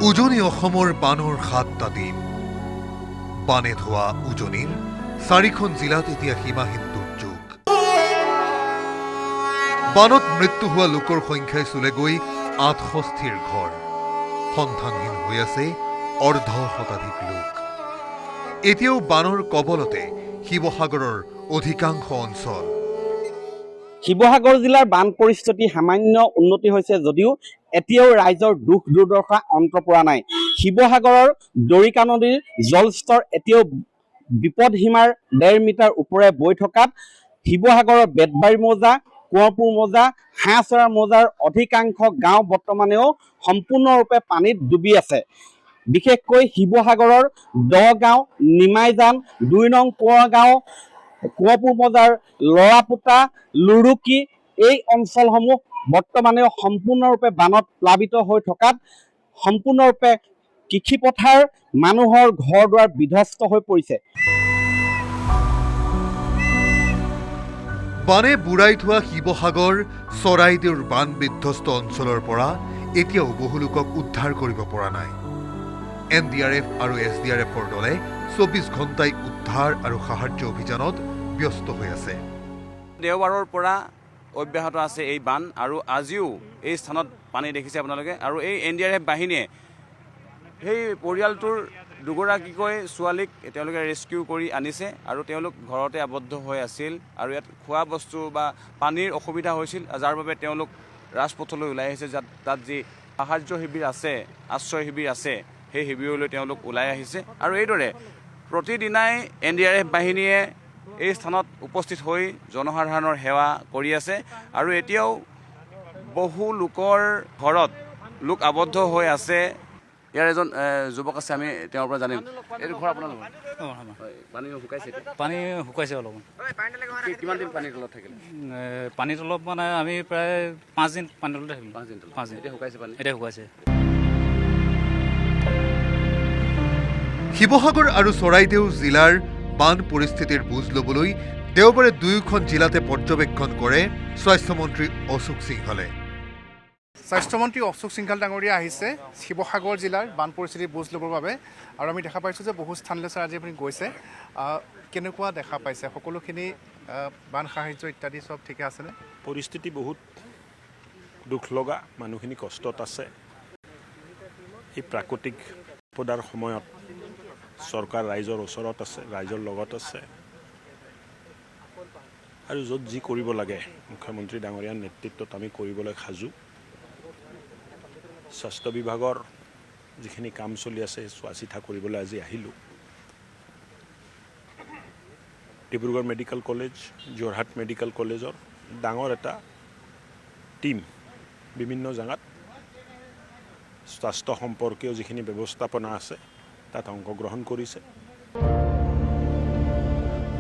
উজনি অসমৰ বানৰ ৭টা দিন বানে ধোৱা উজনিৰ ৪খন জিলাত এতিয়া সীমাহীন দুৰ্যোগ বানত মৃত্যু হোৱা লোকৰ সংখ্যাই চুলেগৈ ৬৮ৰ ঘৰ সন্ধানহীন হৈ আছে অৰ্ধ শতাধিক লোক এতিয়াও বানৰ কবলতে শিৱসাগৰৰ অধিকাংশ অঞ্চল শিৱসাগৰ জিলাৰ বান পৰিস্থিতি সামান্য উন্নতি হৈছে যদিও এতিয়াও ৰাইজৰ দুখ দুৰ্দশা অন্ত পৰা নাই শিৱসাগৰৰ দৰিকা নদীৰ জলস্তৰ এতিয়াও বিপদসীমাৰ ১.৫ মিটাৰ ওপৰে বৈ থকাত শিৱসাগৰৰ বেতবাৰী মৌজা কোঁৱৰপুৰ মৌজা হাঁহচৰা মৌজাৰ অধিকাংশ গাঁও বৰ্তমানেও সম্পূৰ্ণৰূপে পানীত ডুবি আছে বিশেষকৈ শিৱসাগৰৰ দগাঁও নিমাইজান ২ নং কোঁৱৰ গাঁও কোঁৱৰপুৰ মৌজাৰ লৰাপুতা লুৰুকি এই অঞ্চলসমূহ বৰ্তমানেও সম্পূৰ্ণৰূপে বানত প্লাবিত হৈ থকাত সম্পূৰ্ণৰূপে কৃষিপথাৰ মানুহৰ ঘৰ দুৱাৰ বিধ্বস্ত হৈ পৰিছে বানে বুঢ়াই থোৱা শিৱসাগৰ চৰাইদেউৰ বান বিধ্বস্ত অঞ্চলৰ পৰা এতিয়াও বহু লোকক উদ্ধাৰ কৰিব পৰা নাই NDRF আৰু SDRFৰ দলে ২৪ ঘণ্টাই উদ্ধাৰ আৰু সাহায্য অভিযানত ব্যস্ত হৈ আছে দেওবাৰৰ পৰা অব্যাহত আছে এই বান আৰু আজিও এই স্থানত পানী দেখিছে আপোনালোকে আৰু এই NDRF বাহিনীয়ে সেই পৰিয়ালটোৰ দুগৰাকীকৈ ছোৱালীক তেওঁলোকে ৰেস্কিউ কৰি আনিছে আৰু তেওঁলোক ঘৰতে আবদ্ধ হৈ আছিল আৰু ইয়াত খোৱা বস্তু বা পানীৰ অসুবিধা হৈছিল যাৰ বাবে তেওঁলোক ৰাজপথলৈ ওলাই আহিছে তাত যি সাহায্য শিবিৰ আছে আশ্ৰয় শিবিৰ আছে সেই শিবিৰলৈ তেওঁলোক ওলাই আহিছে আৰু এইদৰে প্ৰতিদিনাই NDRF বাহিনীয়ে এই স্থানত উপস্থিত হৈ জনসাধাৰণৰ সেৱা কৰি আছে আৰু এতিয়াও বহু লোকৰ ঘৰত লোক আবদ্ধ হৈ আছে ইয়াৰ এজন যুৱক আছে আমি তেওঁৰ পৰা জানিম এইটো ঘৰ আপোনাৰ লগত পানী শুকাইছে পানী শুকাইছে অলপ কিমান দিন পানীৰ তলত থাকিলে পানীত অলপ মানে আমি প্ৰায় ৫ দিন পানীৰ তলতে থাকিলোঁ ৫ দিন এতিয়া শুকাইছে পানী এতিয়া শুকাইছে শিৱসাগৰ আৰু চৰাইদেউ জিলাৰ বান পৰিস্থিতিৰ বুজ ল'বলৈ দেওবাৰে দুয়োখন জিলাতে পৰ্যবেক্ষণ কৰে স্বাস্থ্যমন্ত্ৰী অশোক সিংহলে স্বাস্থ্যমন্ত্ৰী অশোক সিংঘাল ডাঙৰীয়া আহিছে শিৱসাগৰ জিলাৰ বান পৰিস্থিতিৰ বুজ ল'বৰ বাবে আৰু আমি দেখা পাইছোঁ যে বহু স্থানলৈ ছাৰ আজি আপুনি গৈছে কেনেকুৱা দেখা পাইছে সকলোখিনি বান সাহায্য ইত্যাদি চব ঠিকে আছেনে পৰিস্থিতি বহুত দুখ লগা মানুহখিনি কষ্টত আছে এই প্ৰাকৃতিক বিপদাৰ সময়ত চৰকাৰ ৰাইজৰ ওচৰত আছে ৰাইজৰ লগত আছে আৰু য'ত যি কৰিব লাগে মুখ্যমন্ত্ৰী ডাঙৰীয়াৰ নেতৃত্বত আমি কৰিবলৈ সাজু স্বাস্থ্য বিভাগৰ যিখিনি কাম চলি আছে চোৱা চিতা কৰিবলৈ আজি আহিলোঁ Dibrugarh medical college Jorhat medical কলেজৰ ডাঙৰ এটা টিম বিভিন্ন জেগাত স্বাস্থ্য সম্পৰ্কীয় যিখিনি ব্যৱস্থাপনা আছে তাত অংশগ্ৰহণ কৰিছে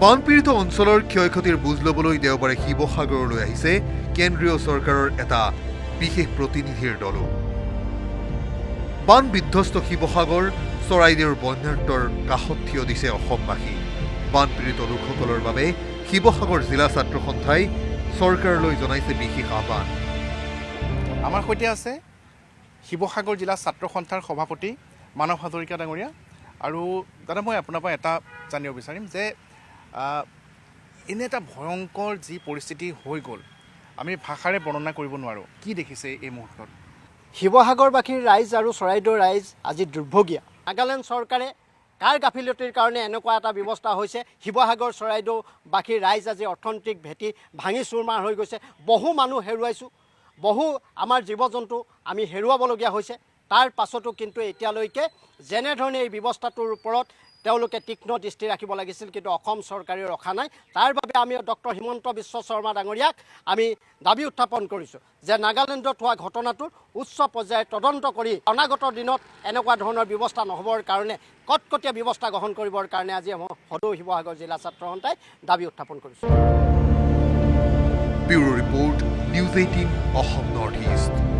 বানপীড়িত অঞ্চলৰ ক্ষয়ক্ষতিৰ বুজ ল'বলৈ দেওবাৰে শিৱসাগৰলৈ আহিছে কেন্দ্ৰীয় চৰকাৰৰ এটা বিশেষ প্ৰতিনিধিৰ দলো বান বিধ্বস্ত শিৱসাগৰ চৰাইদেউৰ বন্যাৰ্তৰ কাষত থিয় দিছে অসমবাসী বানপীড়িত লোকসকলৰ বাবে শিৱসাগৰ জিলা ছাত্ৰ সন্থাই চৰকাৰলৈ জনাইছে বিশেষ আহ্বান আমাৰ সৈতে আছে শিৱসাগৰ জিলা ছাত্ৰ সন্থাৰ সভাপতি মানৱ হাজৰিকা ডাঙৰীয়া আৰু দাদা মই আপোনাৰ পৰা এটা জানিব বিচাৰিম যে এনে এটা ভয়ংকৰ যি পৰিস্থিতি হৈ গ'ল আমি ভাষাৰে বৰ্ণনা কৰিব নোৱাৰোঁ কি দেখিছে এই মুহূৰ্তত শিৱসাগৰবাসীৰ ৰাইজ আৰু চৰাইদেউৰ ৰাইজ আজি দুৰ্ভগীয়া নাগালেণ্ড চৰকাৰে কাৰ গাফিলতিৰ কাৰণে এনেকুৱা এটা ব্যৱস্থা হৈছে শিৱসাগৰ চৰাইদেউবাসীৰ ৰাইজ আজি অৰ্থনৈতিক ভেটি ভাঙি চুৰমাৰ হৈ গৈছে বহু মানুহ হেৰুৱাইছোঁ বহু আমাৰ জীৱ জন্তু আমি হেৰুৱাবলগীয়া হৈছে তাৰ পাছতো কিন্তু এতিয়ালৈকে যেনেধৰণে এই ব্যৱস্থাটোৰ ওপৰত তেওঁলোকে তীক্ষ্ণ দৃষ্টি ৰাখিব লাগিছিল কিন্তু অসম চৰকাৰে ৰখা নাই তাৰ বাবে আমি ডক্টৰ হিমন্ত বিশ্ব শৰ্মা ডাঙৰীয়াক আমি দাবী উত্থাপন কৰিছোঁ যে নাগালেণ্ডত হোৱা ঘটনাটোৰ উচ্চ পৰ্যায়ত তদন্ত কৰি অনাগত দিনত এনেকুৱা ধৰণৰ ব্যৱস্থা নহ'বৰ কাৰণে কটকটীয়া ব্যৱস্থা গ্ৰহণ কৰিবৰ কাৰণে আজি সদৌ শিৱসাগৰ জিলা ছাত্ৰ সন্থাই দাবী উত্থাপন কৰিছোঁ bureau report news 18 Assam north east